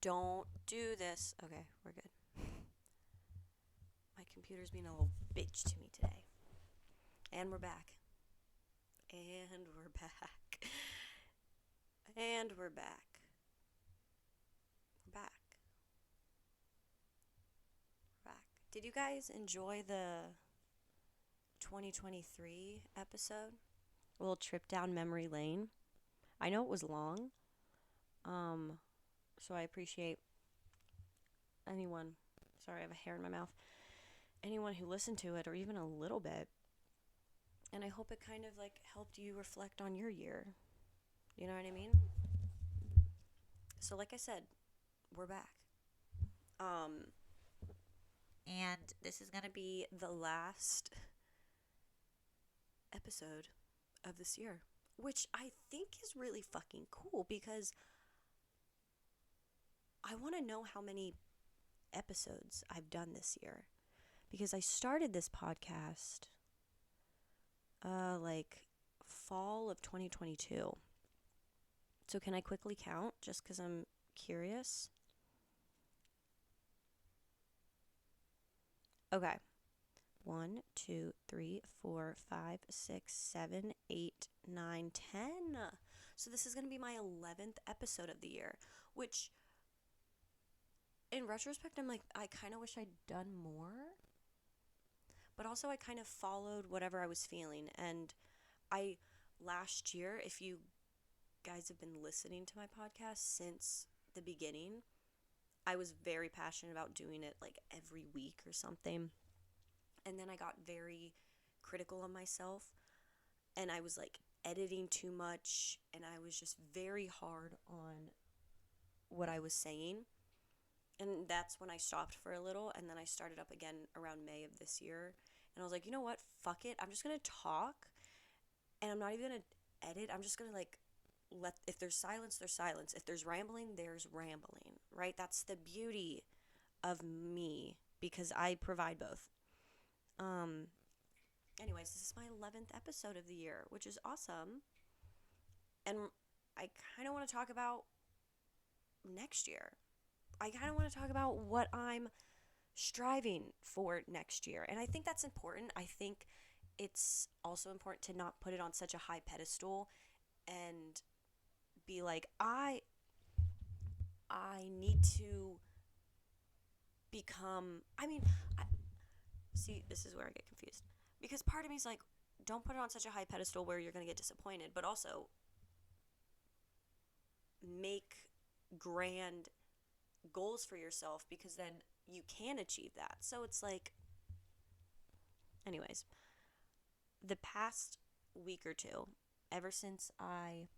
Don't do this. Okay, we're good. My computer's being a little bitch to me today. And we're back. And we're back. And we're back. We're back. We're back. Did you guys enjoy the 2023 episode? A little trip down memory lane. I know it was long. Um, so I appreciate anyone. Sorry, I have a hair in my mouth. Anyone who listened to it, or even a little bit. And I hope it kind of like helped you reflect on your year. You know what I mean? So, like I said, we're back. Um, and this is going to be the last episode of this year, which I think is really fucking cool because I want to know how many episodes I've done this year. Because I started this podcast like fall of 2022. So can I quickly count just because I'm curious? Okay. 1, 2, 3, 4, 5, 6, 7, 8, 9, 10. So this is going to be my 11th episode of the year, which in retrospect, I'm like, I kind of wish I'd done more. But also I kind of followed whatever I was feeling. And last year, if you guys have been listening to my podcast since the beginning, I was very passionate about doing it like every week or something. And then I got very critical of myself, and I was like editing too much, and I was just very hard on what I was saying. And that's when I stopped for a little, and then I started up again around May of this year. And I was like, you know what? Fuck it. I'm just going to talk, and I'm not even going to edit. I'm just going to like if there's silence, there's silence. If there's rambling, there's rambling, right? That's the beauty of me because I provide both. Um, Anyways, this is my 11th episode of the year, which is awesome. And I kind of want to talk about next year. I kind of want to talk about what I'm striving for next year. And I think that's important. I think it's also important to not put it on such a high pedestal and be like, I need to become, see, this is where I get confused. Because part of me is like, don't put it on such a high pedestal where you're going to get disappointed, but also make grand goals for yourself because then you can achieve that. So it's like, anyways, the past week or two, ever since I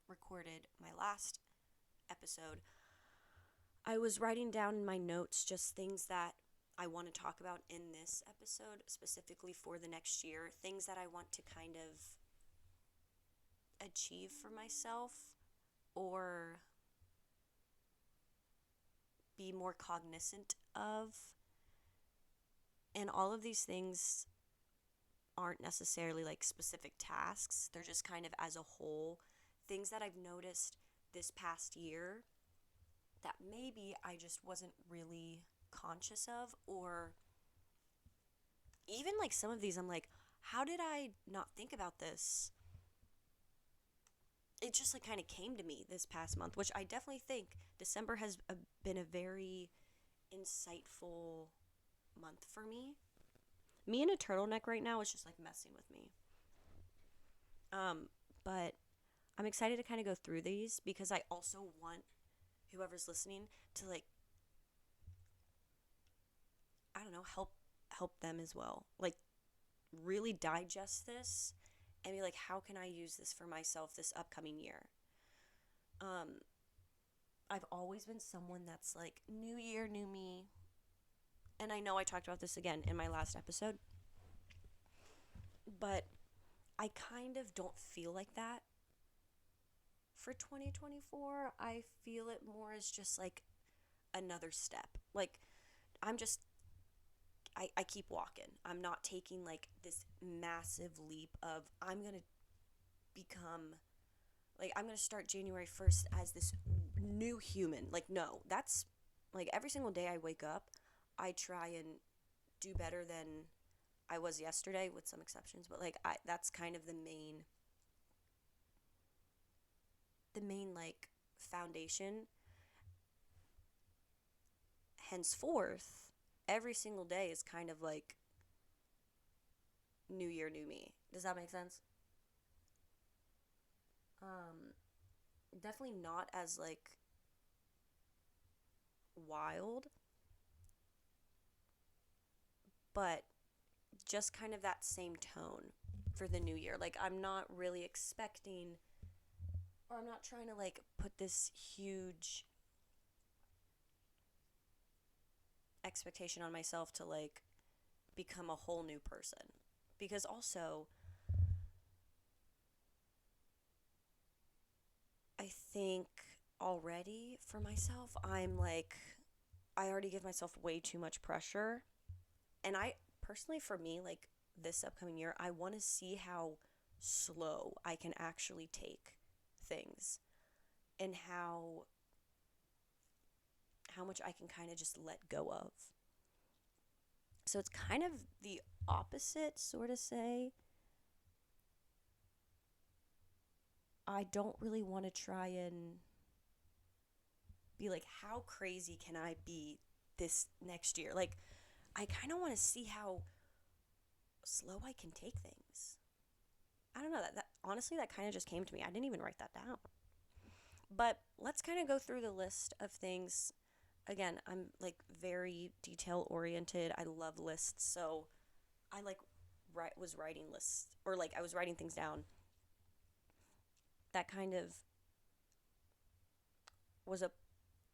recorded my last episode, I was writing down in my notes just things that I want to talk about in this episode, specifically for the next year, things that I want to kind of achieve for myself or be more cognizant of. And all of these things aren't necessarily like specific tasks. They're just kind of as a whole things that I've noticed this past year that maybe I just wasn't really conscious of, or even like some of these I'm like, how did I not think about this? It just like kind of came to me this past month, which I definitely think December has been a very insightful month for me. Me in a turtleneck right now is just like messing with me. But I'm excited to kind of go through these because I also want whoever's listening to like, I don't know, help them as well. Like really digest this and be like, how can I use this for myself this upcoming year? I've always been someone that's like, new year, new me. And I know I talked about this again in my last episode, but I kind of don't feel like that for 2024. I feel it more as just like another step. Like, I'm just, I keep walking. I'm not taking like this massive leap of, I'm going to become, like, I'm going to start January 1st as this new human. Like, no, that's like every single day I wake up, I try and do better than I was yesterday, with some exceptions, but like that's kind of the main like foundation. Henceforth, every single day is kind of like new year, new me. Does that make sense? Um, Definitely not as like wild, but just kind of that same tone for the new year. Like, I'm not really expecting, or I'm not trying to like put this huge expectation on myself to like become a whole new person. Because also, I think already for myself, I'm like, I already give myself way too much pressure. And I personally, for me, like this upcoming year, I want to see how slow I can actually take things, and how much I can kind of just let go of. So it's kind of the opposite, sort of say. I don't really want to try and be like, how crazy can I be this next year? Like, I kind of want to see how slow I can take things. I don't know, that honestly, that kind of just came to me. I didn't even write that down. But let's kind of go through the list of things. Again, I'm like very detail oriented. I love lists. So I like was writing lists, or like I was writing things down. That kind of was a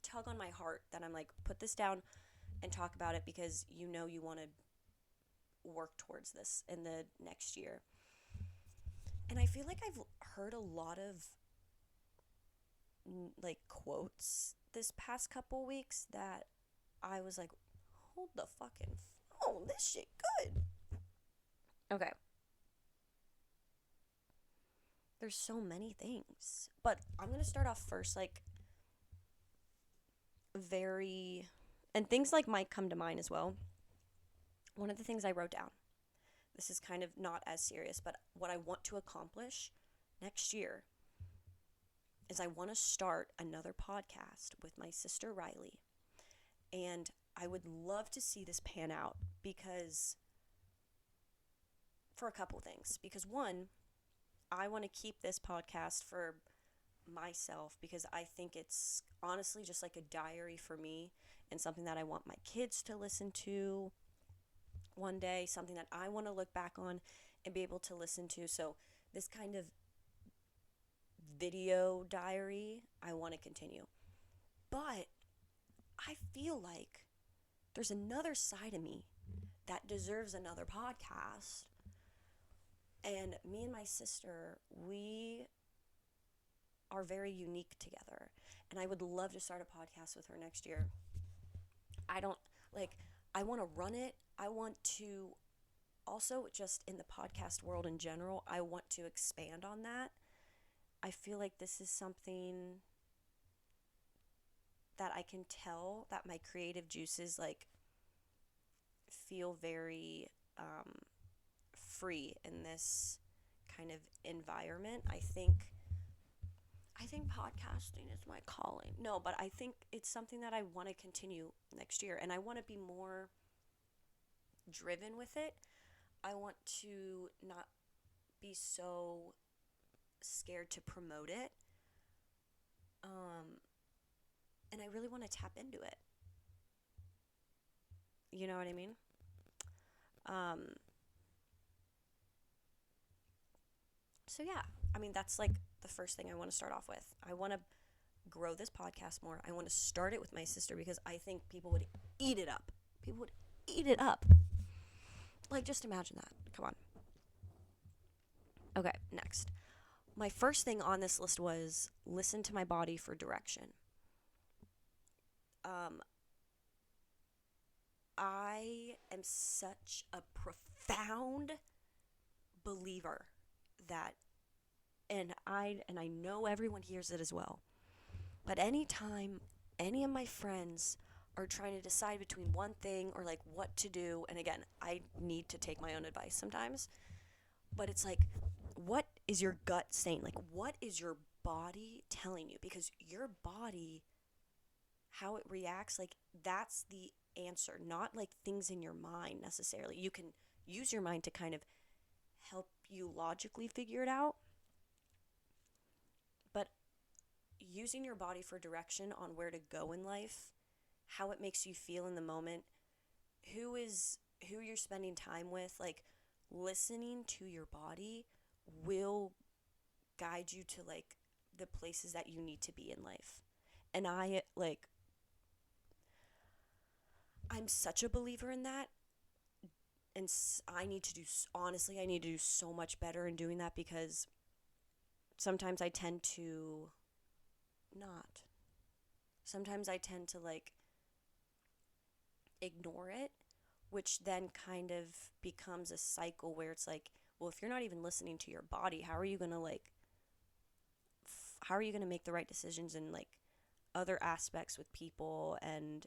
tug on my heart that I'm like, put this down and talk about it, because you want to work towards this in the next year. And I feel like I've heard a lot of like quotes this past couple weeks that I was like, hold the fucking phone, this shit good. Okay. There's so many things. But I'm going to start off first, like, very. And things like might come to mind as well. One of the things I wrote down, this is kind of not as serious, but what I want to accomplish next year is I want to start another podcast with my sister Riley. And I would love to see this pan out, because for a couple things. Because one, I want to keep this podcast for myself, because I think it's honestly just like a diary for me, and something that I want my kids to listen to one day, something that I want to look back on and be able to listen to. So this kind of video diary, I want to continue. But I feel like there's another side of me that deserves another podcast. And me and my sister, we are very unique together. And I would love to start a podcast with her next year. I don't, like, I want to run it. I want to also, just in the podcast world in general, I want to expand on that. I feel like this is something that I can tell that my creative juices, like, feel very free in this kind of environment. I think podcasting is my calling. No, but I think it's something that I want to continue next year, and I want to be more driven with it. I want to not be so scared to promote it. And I really want to tap into it. You know what I mean? Um, so yeah, I mean, that's like the first thing I want to start off with. I want to grow this podcast more. I want to start it with my sister, because I think people would eat it up. People would eat it up. Like, just imagine that. Come on. Okay, next. My first thing on this list was listen to my body for direction. Um, I am such a profound believer that, and I know everyone hears it as well, But anytime any of my friends are trying to decide between one thing or like what to do, and again, I need to take my own advice sometimes, but it's like, what is your gut saying? Like, what is your body telling you? Because your body, how it reacts, like, that's the answer, not like things in your mind necessarily. You can use your mind to kind of help you logically figure it out, but using your body for direction on where to go in life, how it makes you feel in the moment, who you're spending time with, like listening to your body will guide you to like the places that you need to be in life. And I'm such a believer in that, and I need to do, honestly, I need to do so much better in doing that, because sometimes I tend to not. Sometimes I tend to like ignore it, which then kind of becomes a cycle where it's like, well, if you're not even listening to your body, how are you going to how are you going to make the right decisions in like other aspects with people, and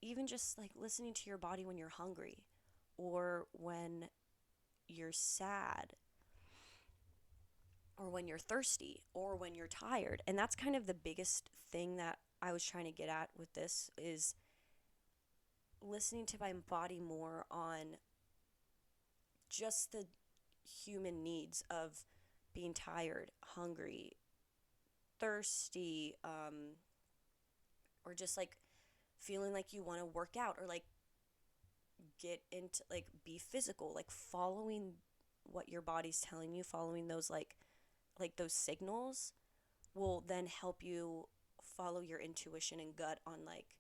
even just like listening to your body when you're hungry or when you're sad or when you're thirsty or when you're tired. And that's kind of the biggest thing that I was trying to get at with this, is listening to my body more on just the human needs of being tired, hungry, thirsty, or just like feeling like you want to work out or like get into like be physical, like following what your body's telling you, following those like those signals will then help you follow your intuition and gut on like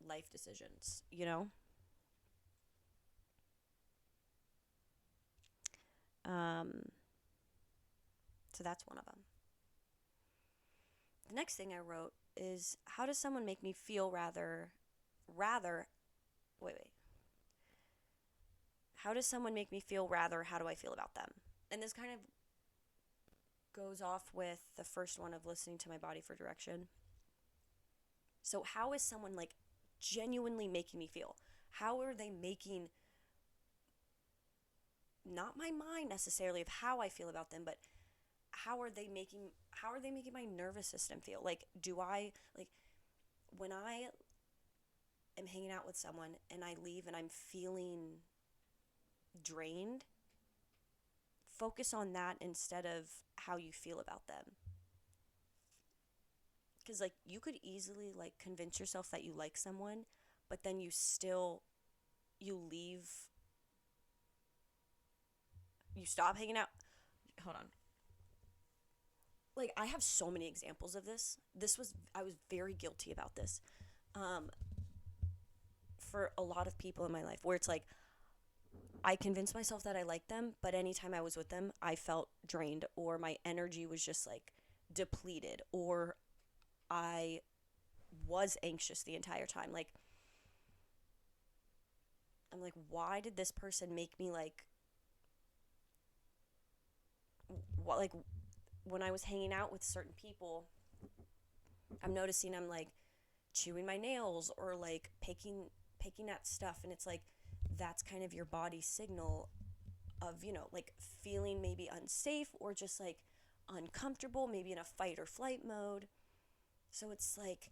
life decisions, you know? Um, so that's one of them. The next thing I wrote is, how does someone make me feel rather, wait. How does someone make me feel rather, how do I feel about them? And this kind of goes off with the first one of listening to my body for direction. So how is someone like genuinely making me feel? How are they making, not my mind necessarily of how I feel about them, but how are they making my nervous system feel? Like, do I like when I am hanging out with someone and I leave and I'm feeling drained, focus on that instead of how you feel about them. Because like you could easily like convince yourself that you like someone, but then you leave, you stop hanging out. Hold on. Like, I have so many examples of this. I was very guilty about this, um, for a lot of people in my life, where it's like I convinced myself that I liked them, but anytime I was with them, I felt drained, or my energy was just like depleted, or I was anxious the entire time. Like, I'm like, why did this person make me like, what, like, when I was hanging out with certain people, I'm noticing I'm like chewing my nails or like picking at stuff, and it's like that's kind of your body's signal of, like feeling maybe unsafe or just like uncomfortable, maybe in a fight or flight mode. So it's like,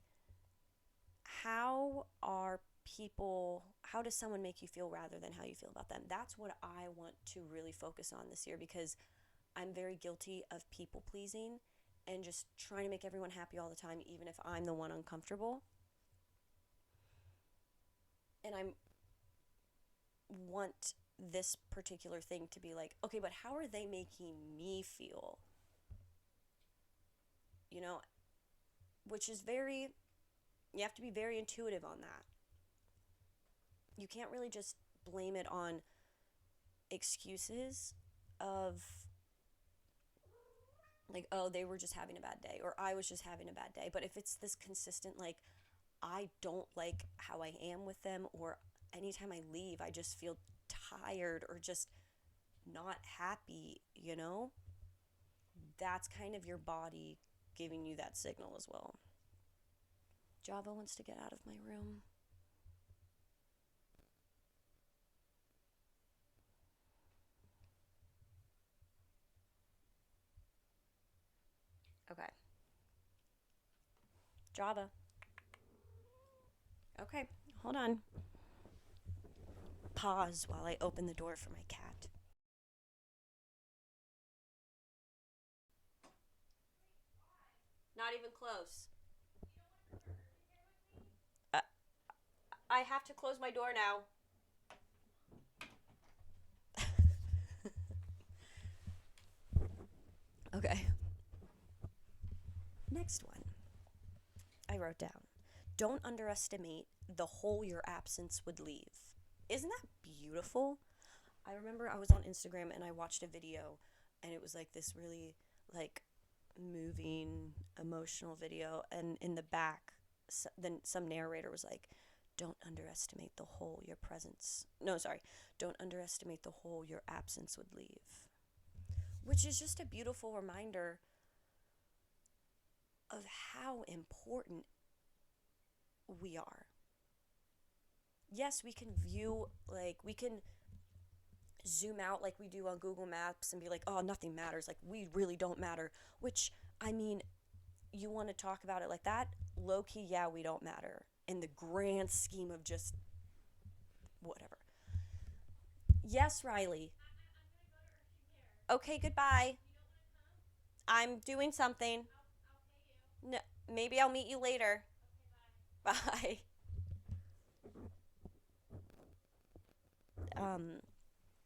how does someone make you feel rather than how you feel about them? That's what I want to really focus on this year, because I'm very guilty of people pleasing and just trying to make everyone happy all the time, even if I'm the one uncomfortable. And I want this particular thing to be like, okay, but how are they making me feel? You know, which is you have to be very intuitive on that. You can't really just blame it on excuses of like, oh, they were just having a bad day, or I was just having a bad day. But if it's this consistent, like, I don't like how I am with them, or anytime I leave, I just feel tired or just not happy, that's kind of your body giving you that signal as well. Java wants to get out of my room. Okay. Java. Okay, hold on. Pause while I open the door for my cat. Not even close. Uh, I have to close my door now. Okay. Next one. I wrote down, don't underestimate the hole your absence would leave. Isn't that beautiful? I remember I was on Instagram and I watched a video and it was like this really like moving emotional video, and in the back then some narrator was like, don't underestimate the hole your presence, no, sorry, don't underestimate the hole your absence would leave, which is just a beautiful reminder of how important we are. Yes, we can view, like, we can zoom out like we do on Google Maps and be like, oh, nothing matters. Like, we really don't matter. Which, I mean, you want to talk about it like that? Low key, yeah, we don't matter in the grand scheme of just whatever. Yes, Riley. Okay, goodbye. I'm doing something. No, maybe I'll meet you later. Bye. Um,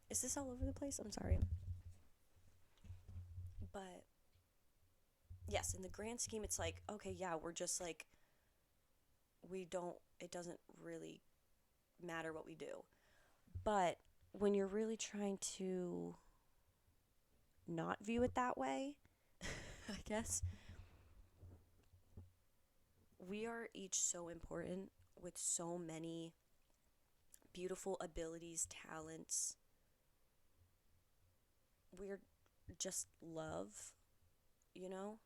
is this all over the place? I'm sorry. But yes, in the grand scheme, it's like, okay, yeah, we're just like, it doesn't really matter what we do. But when you're really trying to not view it that way, I guess, we are each so important with so many beautiful abilities, talents. We're just love, you know?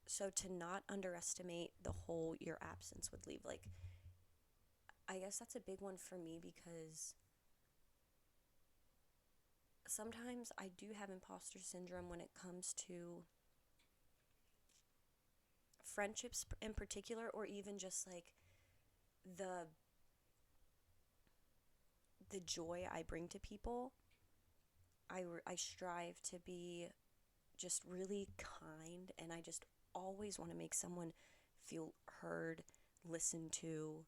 So to not underestimate the hole your absence would leave, like, I guess that's a big one for me because sometimes I do have imposter syndrome when it comes to friendships in particular, or even just like the the joy I bring to people. I strive to be just really kind, and I just always want to make someone feel heard, listened to,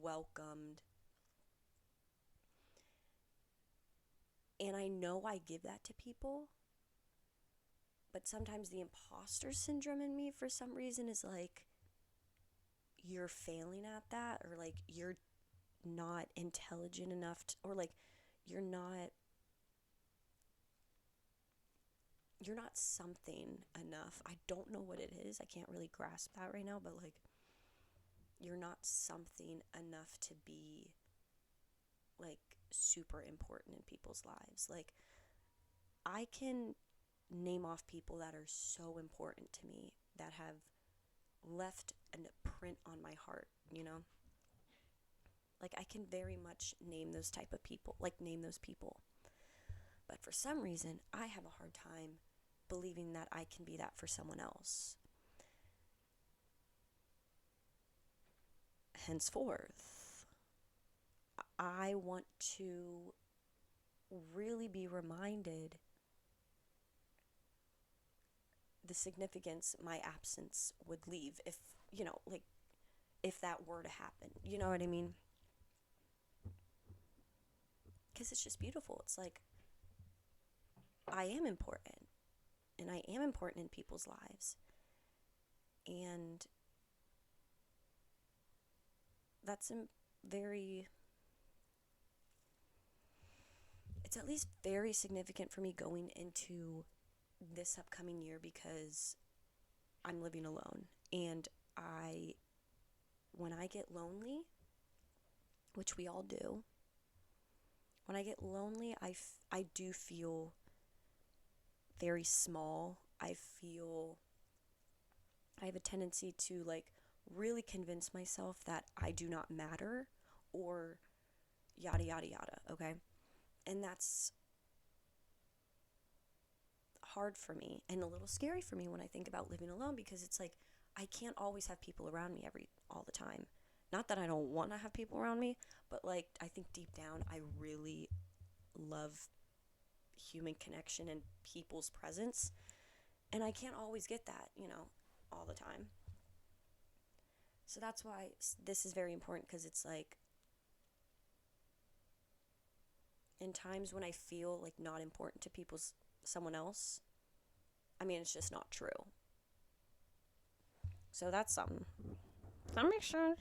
welcomed. And I know I give that to people, but sometimes the imposter syndrome in me for some reason is like, you're failing at that, or like you're not intelligent enough to, or like you're not you're not something enough. I don't know what it is. I can't really grasp that right now, but like, you're not something enough to be like super important in people's lives. Like, I can name off people that are so important to me that have left a print on my heart, you know? Like, I can very much name those type of people, like name those people. But for some reason, I have a hard time believing that I can be that for someone else. Henceforth, I want to really be reminded the significance my absence would leave if, like, if that were to happen. You know what I mean? Because it's just beautiful. It's like, I am important, and I am important in people's lives. And that's it's at least very significant for me going into this upcoming year, because I'm living alone. And when I get lonely, which we all do, when I get lonely, I do feel very small, I feel I have a tendency to like really convince myself that I do not matter or yada yada yada, okay? And that's hard for me and a little scary for me when I think about living alone, because it's like I can't always have people around me all the time. Not that I don't want to have people around me, but like I think deep down I really love human connection and people's presence, and I can't always get that, all the time. So that's why this is very important, because it's like in times when I feel like not important to someone else, I mean, it's just not true. So that's something. Does that make sense?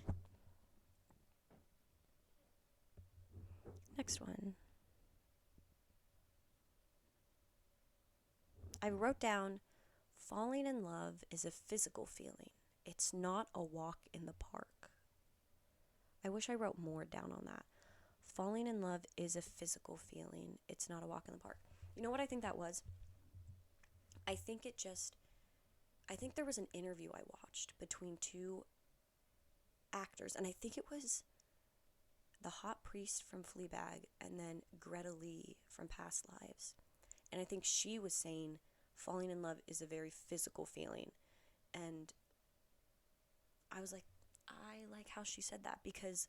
Next one. I wrote down, falling in love is a physical feeling. It's not a walk in the park. I wish I wrote more down on that. Falling in love is a physical feeling. It's not a walk in the park. You know what I think that was? I think there was an interview I watched between two actors, and I think it was the hot priest from Fleabag and then Greta Lee from Past Lives. And I think she was saying falling in love is a very physical feeling. And I was like, I like how she said that, because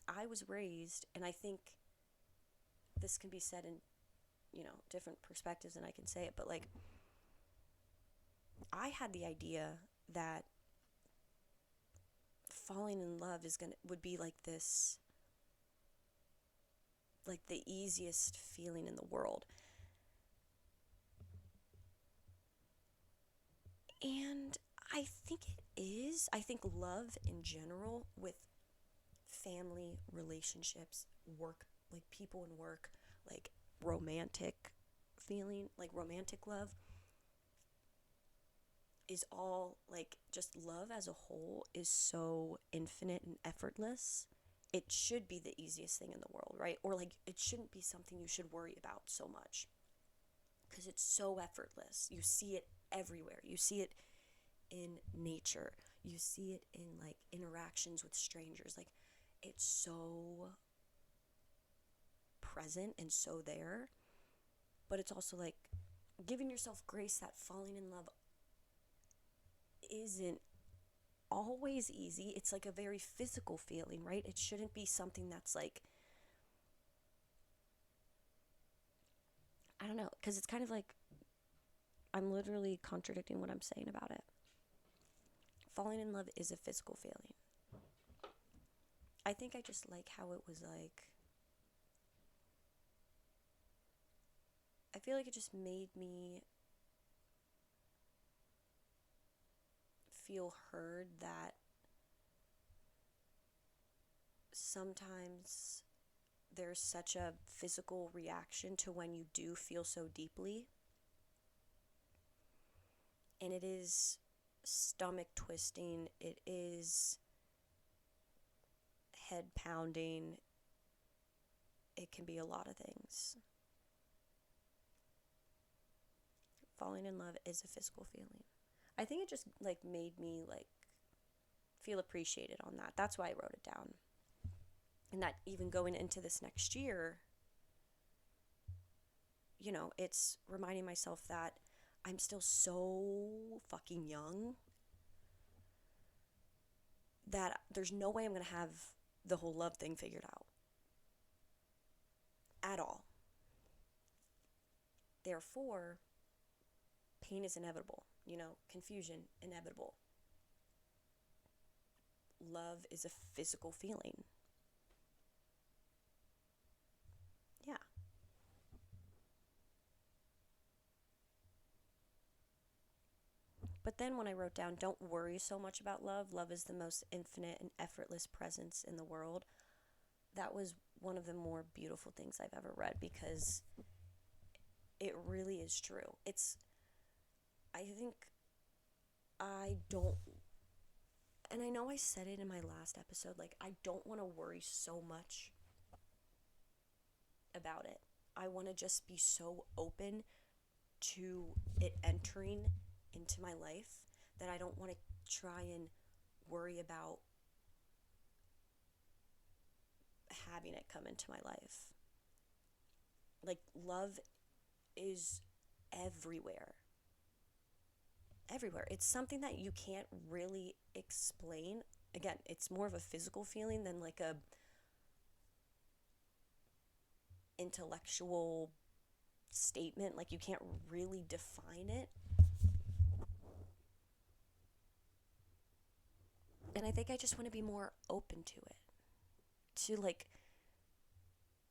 I was raised, and I think this can be said in, different perspectives, and I can say it, but like, I had the idea that falling in love would be like this, like the easiest feeling in the world. And I think it is. I think love in general, with family, relationships, work, like people in work, like romantic feeling, like romantic love, is all like, just love as a whole is so infinite and effortless. It should be the easiest thing in the world, right? Or like, it shouldn't be something you should worry about so much, because it's so effortless. You see it everywhere. You see it in nature. You see it in like interactions with strangers. Like, it's so present and so there. But it's also like giving yourself grace that falling in love isn't always easy. It's like a very physical feeling, right? It shouldn't be something that's like, I don't know, because it's kind of like I'm literally contradicting what I'm saying about it. Falling in love is a physical feeling. I think I just like how it was like, I feel like it just made me feel heard, that sometimes there's such a physical reaction to when you do feel so deeply. And it is stomach twisting. It is head pounding. It can be a lot of things. Falling in love is a physical feeling. I think it just like made me like feel appreciated on that. That's why I wrote it down. And that even going into this next year, it's reminding myself that I'm still so fucking young that there's no way I'm going to have the whole love thing figured out at all. Therefore, pain is inevitable, confusion inevitable. Love is a physical feeling. Yeah. But then when I wrote down, don't worry so much about love, love is the most infinite and effortless presence in the world, that was one of the more beautiful things I've ever read, because it really is true. I think I don't, and I know I said it in my last episode, like, I don't want to worry so much about it. I want to just be so open to it entering into my life that I don't want to try and worry about having it come into my life. Like, love is everywhere. Everywhere. It's something that you can't really explain. Again, it's more of a physical feeling than like a intellectual statement. Like, you can't really define it. And I think I just want to be more open to it. To, like,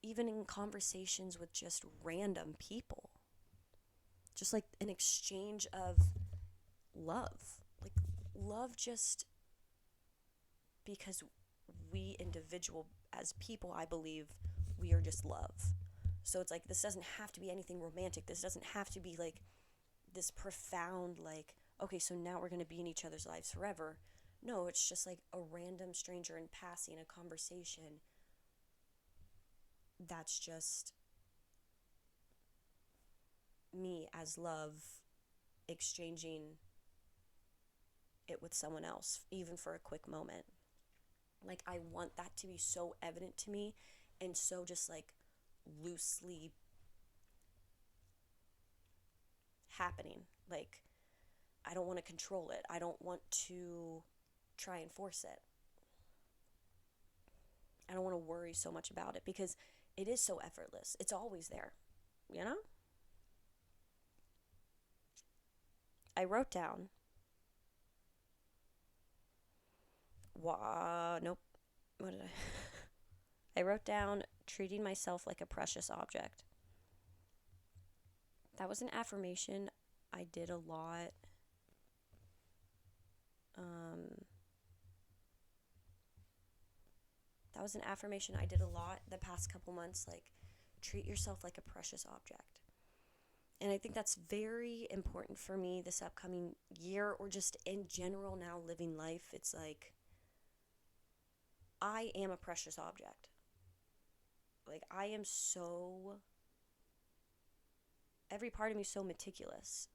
even in conversations with just random people, just like an exchange of love. Like, love just because we individual as people, I believe we are just love. So it's like, this doesn't have to be anything romantic. This doesn't have to be like this profound, like, okay, so now we're going to be in each other's lives forever. No, it's just like a random stranger in passing a conversation. That's just me as love exchanging it with someone else, even for a quick moment. Like, I want that to be so evident to me and so just like loosely happening. Like, I don't want to control it. I don't want to try and force it. I don't want to worry so much about it because it is so effortless. It's always there, you know? I wrote down, nope, what did I? I wrote down treating myself like a precious object. That was an affirmation I did a lot. That was an affirmation I did a lot the past couple months, like, treat yourself like a precious object. And I think that's very important for me this upcoming year, or just in general now living life. It's like, I am a precious object. Like, I am so, every part of me is so meticulous.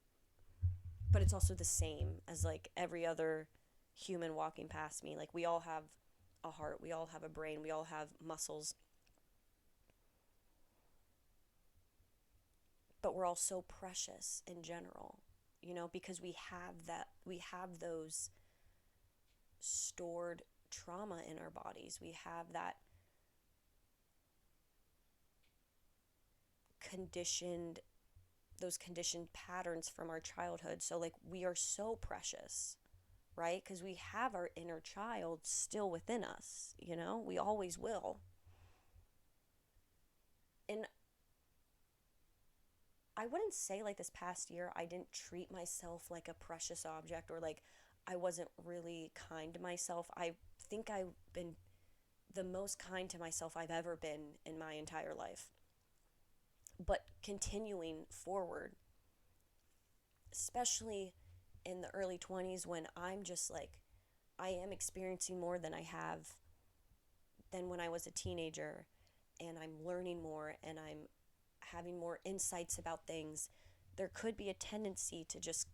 But it's also the same as like every other human walking past me. Like, we all have a heart, we all have a brain, we all have muscles. But we're all so precious in general, you know, because we have those stored trauma in our bodies. We have that those conditioned patterns from our childhood. So like, we are so precious, right? Because we have our inner child still within us, you know, we always will. And I wouldn't say like this past year I didn't treat myself like a precious object, or like I wasn't really kind to myself. I think I've been the most kind to myself I've ever been in my entire life. But continuing forward, especially in the early 20s, when I'm just like, I am experiencing more than I have than when I was a teenager, and I'm learning more and I'm having more insights about things, there could be a tendency to just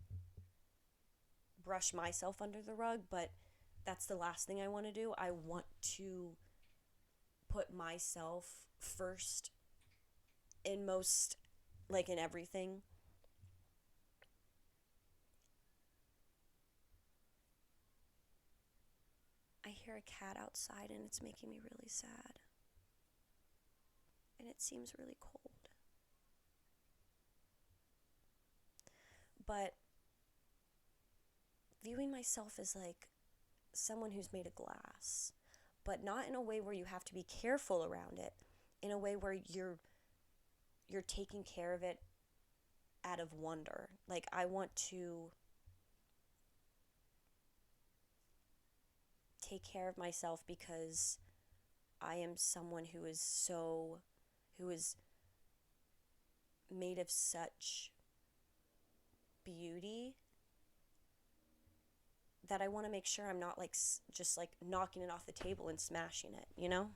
brush myself under the rug, but that's the last thing I want to do. I want to put myself first in most, like, in everything. I hear a cat outside and it's making me really sad. And it seems really cold. But viewing myself as like someone who's made of glass, but not in a way where you have to be careful around it, in a way where you're taking care of it out of wonder. Like, I want to take care of myself because I am someone who is made of such beauty that I want to make sure I'm not like just like knocking it off the table and smashing it, you know?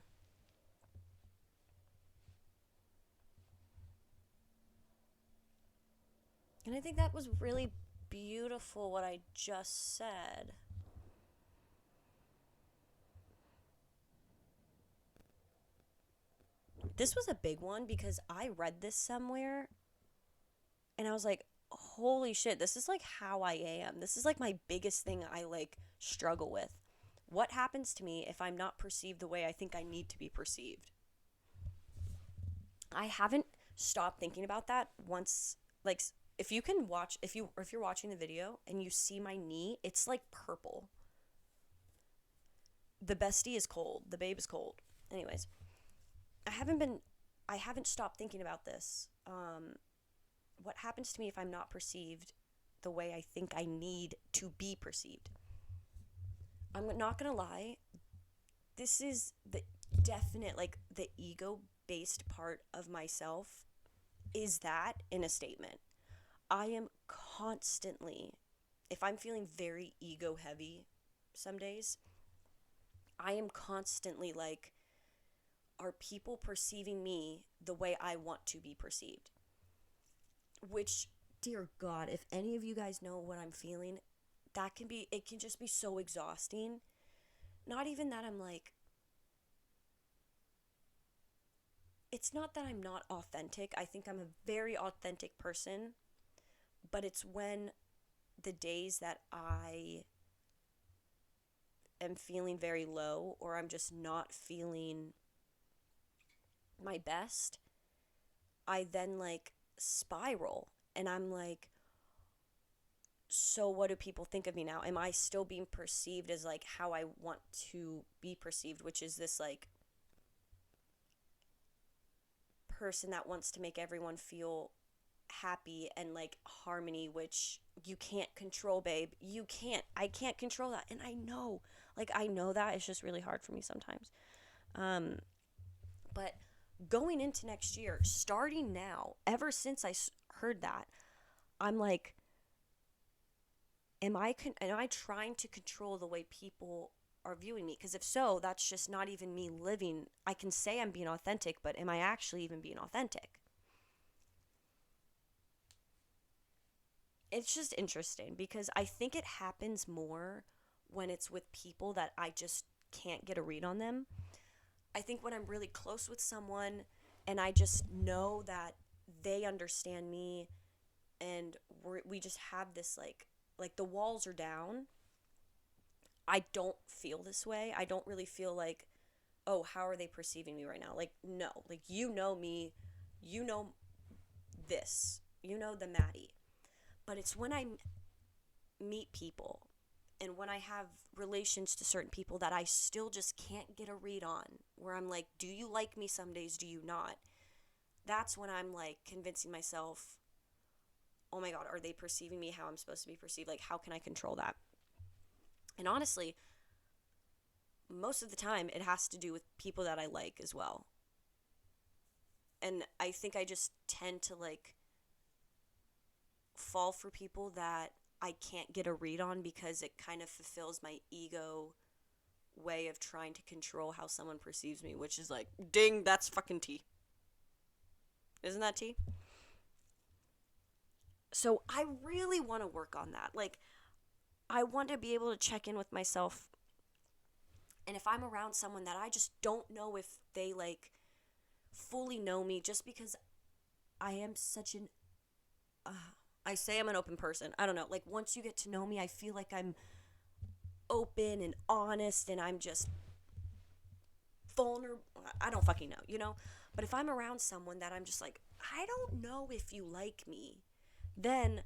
And I think that was really beautiful what I just said. This was a big one because I read this somewhere and I was like, holy shit, this is like how I am. This is like my biggest thing I like struggle with. What happens to me if I'm not perceived the way I think I need to be perceived? I haven't stopped thinking about that once. Like, if you can watch, if you're watching the video and you see my knee, it's like purple. The bestie is cold. The babe is cold. Anyways, I haven't been I haven't stopped thinking about this. What happens to me if I'm not perceived the way I think I need to be perceived? I'm not gonna lie, this is the definite, like, the ego based part of myself is that in a statement. I am constantly, if I'm feeling very ego heavy some days, I am constantly like, are people perceiving me the way I want to be perceived? Which, dear God, if any of you guys know what I'm feeling, it can just be so exhausting. Not even that I'm like, it's not that I'm not authentic. I think I'm a very authentic person, but it's when the days that I am feeling very low or I'm just not feeling my best, I then like spiral and I'm like, so what do people think of me now? Am I still being perceived as like how I want to be perceived, which is this like person that wants to make everyone feel happy and like harmony, which you can't control, babe. You can't. I can't control that. And I know, like, I know that it's just really hard for me sometimes. But going into next year, starting now, ever since I heard that, I'm like, am I trying to control the way people are viewing me? Because if so, that's just not even me living. I can say I'm being authentic, but am I actually even being authentic? It's just interesting because I think it happens more when it's with people that I just can't get a read on them. I think when I'm really close with someone and I just know that they understand me and we just have this like the walls are down. I don't feel this way. I don't really feel like, oh, how are they perceiving me right now? Like, no. Like, you know me. You know this. You know the Maddie. But it's when I meet people and when I have relations to certain people that I still just can't get a read on, where I'm like, do you like me some days? Do you not? That's when I'm like convincing myself, oh my God, are they perceiving me how I'm supposed to be perceived? Like, how can I control that? And honestly, most of the time it has to do with people that I like as well. And I think I just tend to like fall for people that I can't get a read on because it kind of fulfills my ego way of trying to control how someone perceives me, which is like, ding, that's fucking tea. Isn't that tea? So I really want to work on that. Like, I want to be able to check in with myself. And if I'm around someone that I just don't know if they like fully know me, just because I am such an I say I'm an open person. I don't know. Like, once you get to know me, I feel like I'm open and honest and I'm just vulnerable. I don't fucking know, you know? But if I'm around someone that I'm just like, I don't know if you like me, then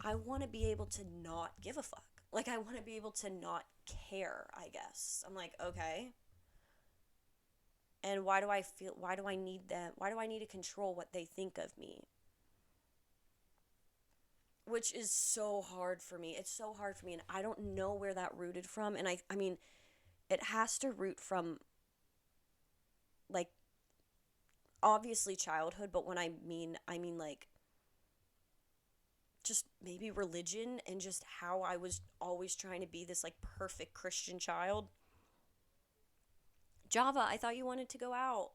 I want to be able to not give a fuck. Like, I want to be able to not care, I guess. I'm like, okay. And why do I need them? Why do I need to control what they think of me? Which is so hard for me. It's so hard for me, and I don't know where that rooted from. And I mean, it has to root from, like, obviously childhood, but when I mean, like, just maybe religion and just how I was always trying to be this, like, perfect Christian child. Java, I thought you wanted to go out.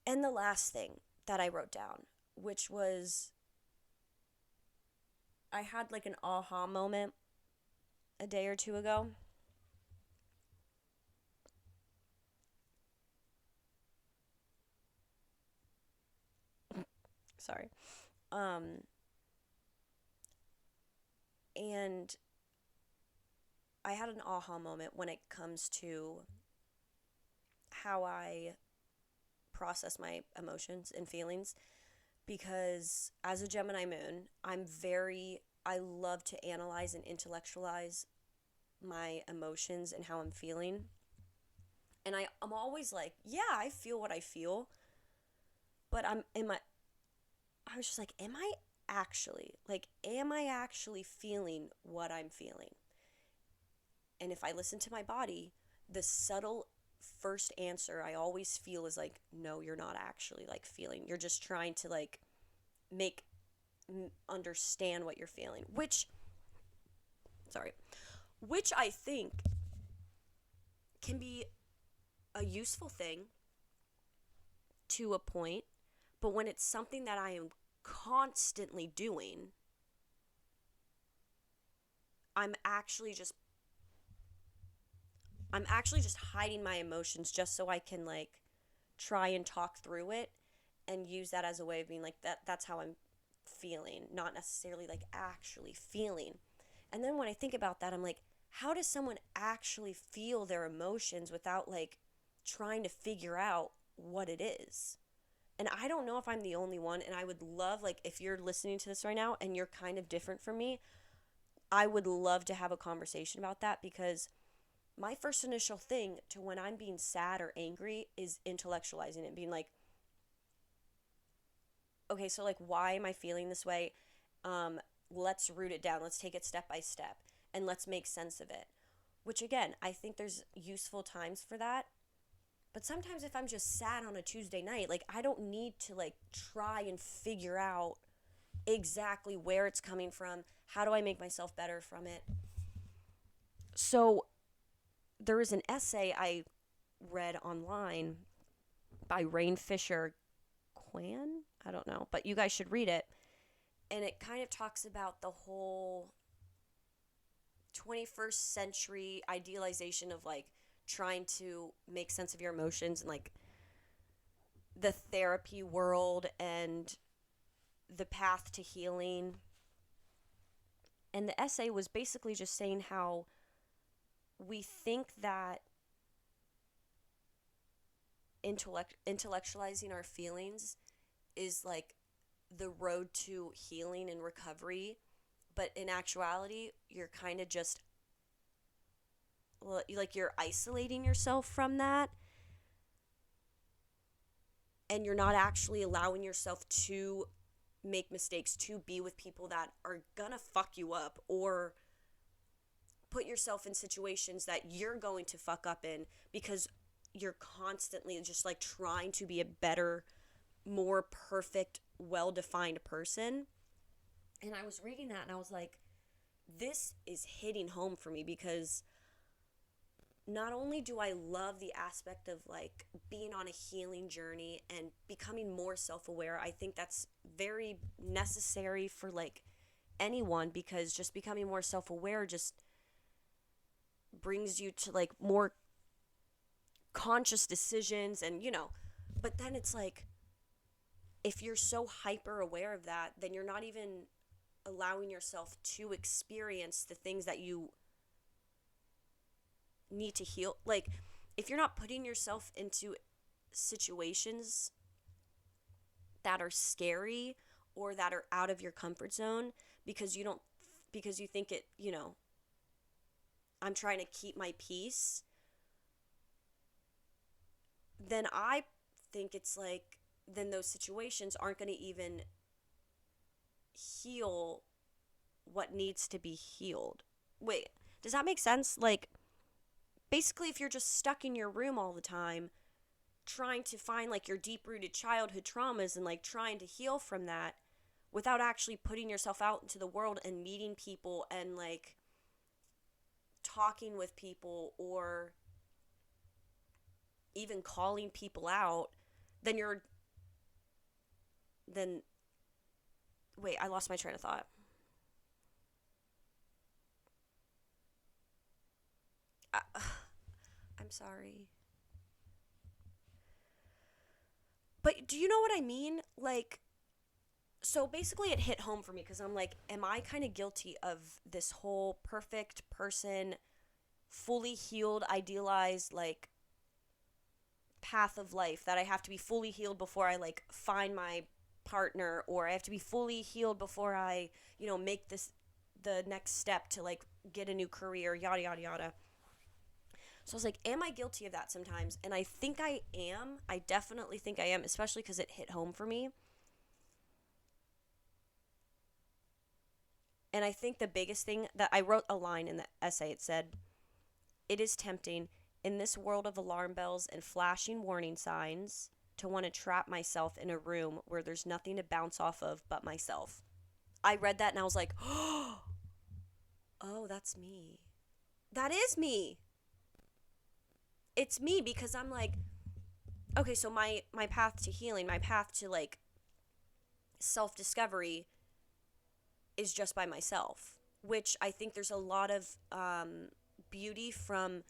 And the last thing, that I wrote down, which was I had like an aha moment a day or two ago. Sorry. Um, and I had an aha moment when it comes to how I process my emotions and feelings, because as a Gemini moon, I love to analyze and intellectualize my emotions and how I'm feeling. And I'm always like, yeah, I feel what I feel, but I was just like, am I actually feeling what I'm feeling? And if I listen to my body, the subtle first answer I always feel is like, no, you're not actually like feeling. You're just trying to like make understand what you're feeling, sorry, which I think can be a useful thing to a point, but when it's something that I am constantly doing, I'm actually just I'm actually just hiding my emotions just so I can like try and talk through it and use that as a way of being like that's how I'm feeling, not necessarily like actually feeling. And then when I think about that, I'm like, how does someone actually feel their emotions without like trying to figure out what it is? And I don't know if I'm the only one, and I would love, like, if you're listening to this right now and you're kind of different from me, I would love to have a conversation about that, because my first initial thing to when I'm being sad or angry is intellectualizing it and being like, okay, so like, why am I feeling this way? Um, let's root it down. Let's take it step by step and let's make sense of it. Which again, I think there's useful times for that. But sometimes if I'm just sad on a Tuesday night, like I don't need to like try and figure out exactly where it's coming from. How do I make myself better from it? So there is an essay I read online by Rain Fisher Kwan. I don't know, but you guys should read it. And it kind of talks about the whole 21st century idealization of like trying to make sense of your emotions and like the therapy world and the path to healing. And the essay was basically just saying how we think that intellectualizing our feelings is like the road to healing and recovery, but in actuality you're kind of just like you're isolating yourself from that, and you're not actually allowing yourself to make mistakes, to be with people that are gonna fuck you up or put yourself in situations that you're going to fuck up in, because you're constantly just like trying to be a better, more perfect, well-defined person. And I was reading that and I was like, this is hitting home for me, because not only do I love the aspect of like being on a healing journey and becoming more self-aware, I think that's very necessary for like anyone, because just becoming more self-aware just brings you to like more conscious decisions, and but then it's like, if you're so hyper aware of that, then you're not even allowing yourself to experience the things that you need to heal. Like, if you're not putting yourself into situations that are scary or that are out of your comfort zone because you think I'm trying to keep my peace, then I think it's like, then those situations aren't going to even heal what needs to be healed. Wait, does that make sense? Like, basically, if you're just stuck in your room all the time trying to find like your deep rooted childhood traumas and like trying to heal from that without actually putting yourself out into the world and meeting people and like talking with people or even calling people out, then you're then wait, I lost my train of thought. I, I'm sorry. But do you know what I mean? Like, so basically it hit home for me because I'm like, am I kind of guilty of this whole perfect person, fully healed, idealized, like, path of life that I have to be fully healed before I, like, find my partner, or I have to be fully healed before I, make the next step to, like, get a new career, yada, yada, yada. So I was like, am I guilty of that sometimes? And I think I am. I definitely think I am, especially because it hit home for me. And I think the biggest thing that I wrote a line in the essay, it said, it is tempting in this world of alarm bells and flashing warning signs to want to trap myself in a room where there's nothing to bounce off of but myself. I read that and I was like, oh, that's me. That is me. It's me because I'm like, okay, so my path to healing, my path to, like, self-discovery is just by myself, which I think there's a lot of beauty from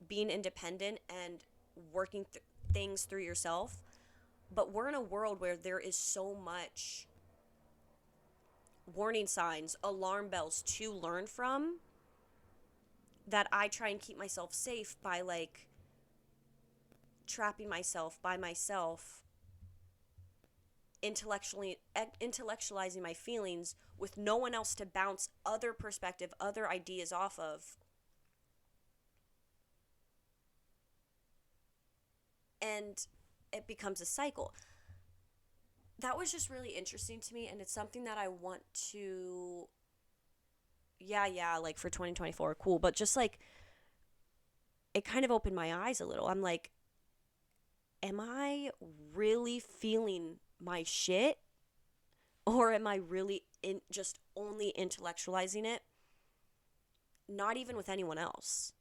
being independent and working things through yourself. But we're in a world where there is so much warning signs, alarm bells to learn from, that I try and keep myself safe by, like, trapping myself by myself, intellectualizing my feelings with no one else to bounce other perspective, other ideas off of. And it becomes a cycle. That was just really interesting to me, and it's something that I want to, yeah, like, for 2024, cool, but just, like, it kind of opened my eyes a little. I'm like, am I really feeling my shit, or am I really just only intellectualizing it, not even with anyone else?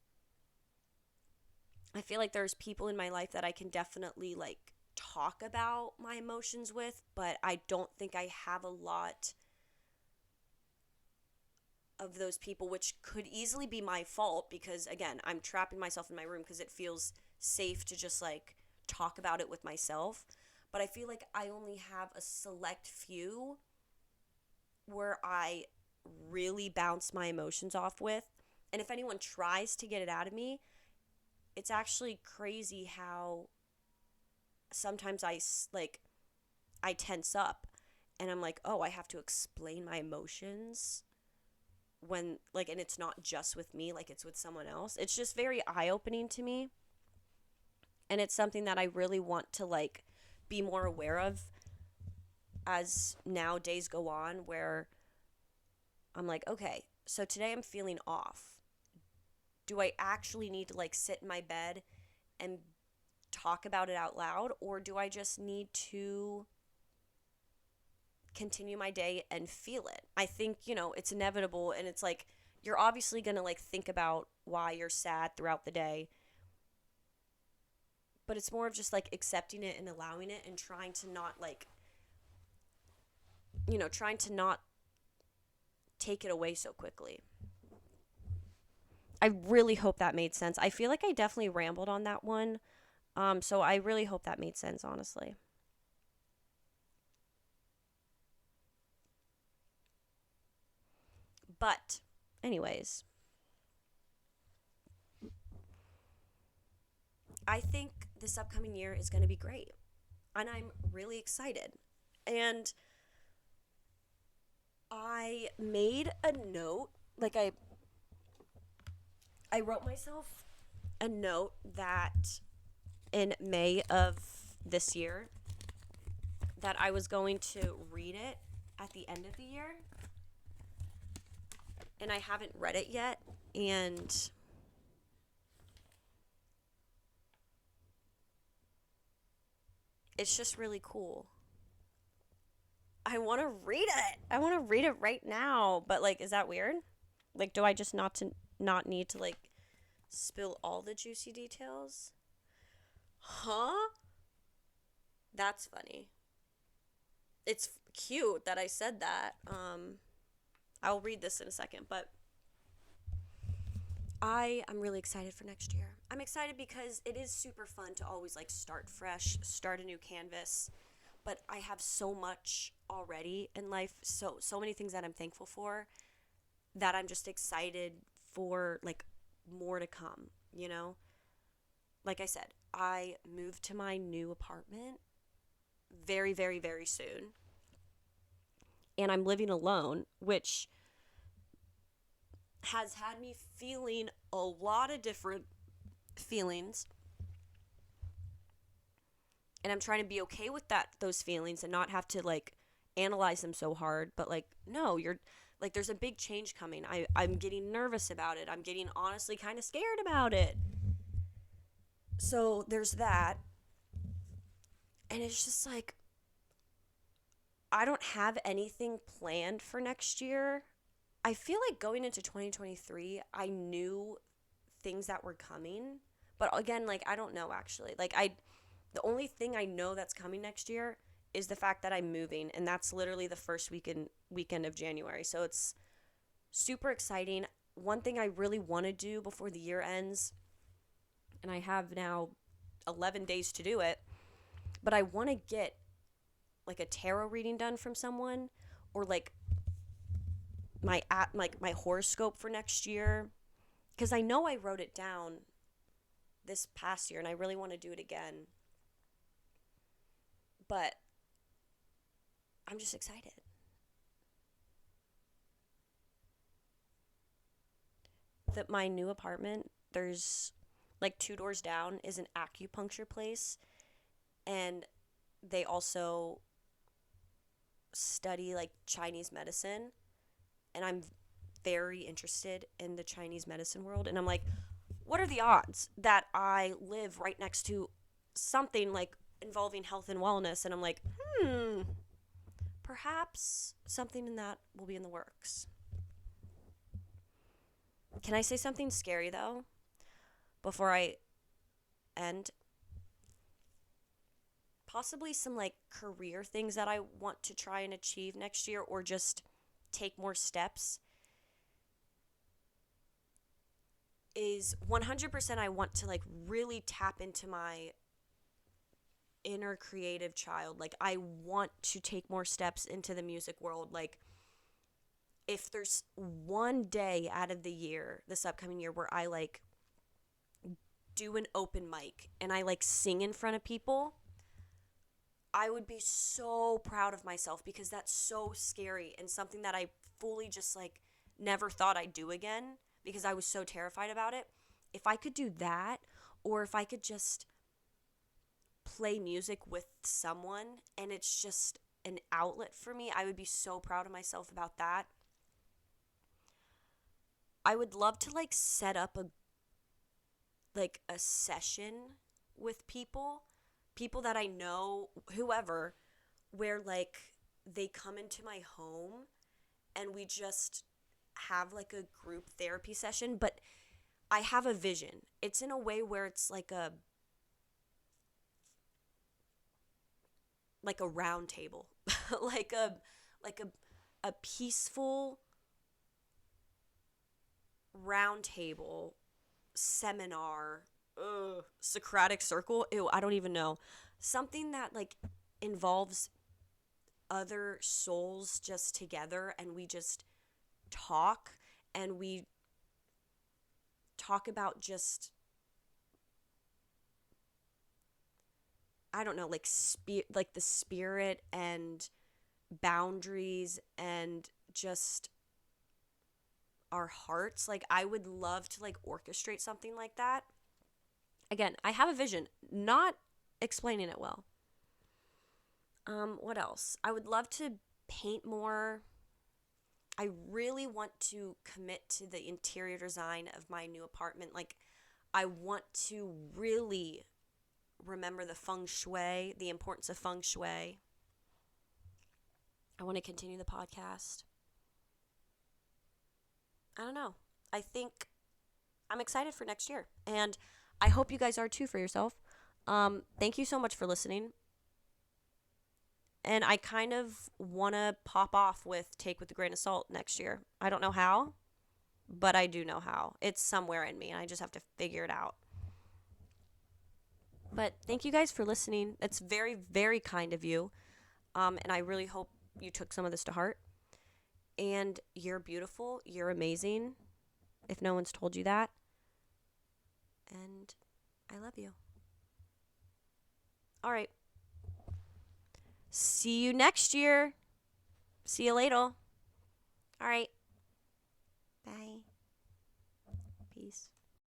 I feel like there's people in my life that I can definitely, like, talk about my emotions with, but I don't think I have a lot of those people, which could easily be my fault because, again, I'm trapping myself in my room because it feels safe to just, like, talk about it with myself. But I feel like I only have a select few where I really bounce my emotions off with. And if anyone tries to get it out of me, it's actually crazy how sometimes I tense up and I'm like, oh, I have to explain my emotions when, like, and it's not just with me, like, it's with someone else. It's just very eye-opening to me. And it's something that I really want to, like, be more aware of as now days go on, where I'm like, okay, so today I'm feeling off. Do I actually need to, like, sit in my bed and talk about it out loud, or do I just need to continue my day and feel it? I think, it's inevitable, and it's like, you're obviously going to, like, think about why you're sad throughout the day, but it's more of just, like, accepting it and allowing it and trying to not, like, trying to not take it away so quickly. I really hope that made sense. I feel like I definitely rambled on that one. So I really hope that made sense, honestly. But, anyways, I think this upcoming year is going to be great. And I'm really excited. And I made a note, like, I wrote myself a note that in May of this year, that I was going to read it at the end of the year. And I haven't read it yet. And it's just really cool. I want to read it. I want to read it right now. But, like, is that weird? Like, do I just not need to, like, spill all the juicy details? Huh? That's funny. it's cute that I said that. I'll read this in a second, but I'm really excited for next year. I'm excited because it is super fun to always like start fresh, start a new canvas. But I have so much already in life, so many things that I'm thankful for, that I'm just excited for like more to come, you know? Like I said, I moved to my new apartment very, very, very soon. And I'm living alone, which has had me feeling a lot of different feelings. And I'm trying to be okay with those feelings and not have to like analyze them so hard. But like, no, you're like, there's a big change coming. I'm getting nervous about it. I'm getting honestly kind of scared about it. So there's that. And it's just like, I don't have anything planned for next year. I feel like going into 2023, I knew things that were coming. But again, like, I don't know actually. The only thing I know that's coming next year is the fact that I'm moving, and that's literally the first weekend of January. So it's super exciting. One thing I really want to do before the year ends, and I have now 11 days to do it, but I want to get like a tarot reading done from someone, or like my horoscope for next year, because I know I wrote it down this past year and I really want to do it again. But I'm just excited. That my new apartment, there's like two doors down is an acupuncture place, and they also study like Chinese medicine, and I'm very interested in the Chinese medicine world, and I'm like, what are the odds that I live right next to something like involving health and wellness? And I'm like, perhaps something in that will be in the works. Can I say something scary though before I end? Possibly some like career things that I want to try and achieve next year, or just take more steps, is 100% I want to like really tap into my inner creative child. Like, I want to take more steps into the music world. Like, if there's one day out of the year, this upcoming year, where I like do an open mic and I like sing in front of people, I would be so proud of myself, because that's so scary and something that I fully just like never thought I'd do again, because I was so terrified about it. If I could do that, or if I could just play music with someone and it's just an outlet for me, I would be so proud of myself about that. I would love to like set up a session with people that I know, whoever, where like they come into my home and we just have like a group therapy session. But I have a vision. It's in a way where it's like a round table, like a peaceful round table seminar, Socratic circle. Ew, I don't even know. Something that like involves other souls just together, and we just talk, and we talk about just, I don't know, like like the spirit and boundaries and just our hearts. Like, I would love to like orchestrate something like that. Again, I have a vision, not explaining it well. What else? I would love to paint more. I really want to commit to the interior design of my new apartment. Like, I want to really remember the feng shui, the importance of feng shui. I want to continue the podcast. I don't know. I think I'm excited for next year. And I hope you guys are too for yourself. Thank you so much for listening. And I kind of want to pop off with Take with a Grain of Salt next year. I don't know how, but I do know how. It's somewhere in me, and I just have to figure it out. But thank you guys for listening. It's very, very kind of you. And I really hope you took some of this to heart. And you're beautiful. You're amazing. If no one's told you that. And I love you. All right. See you next year. See you later. All right. Bye.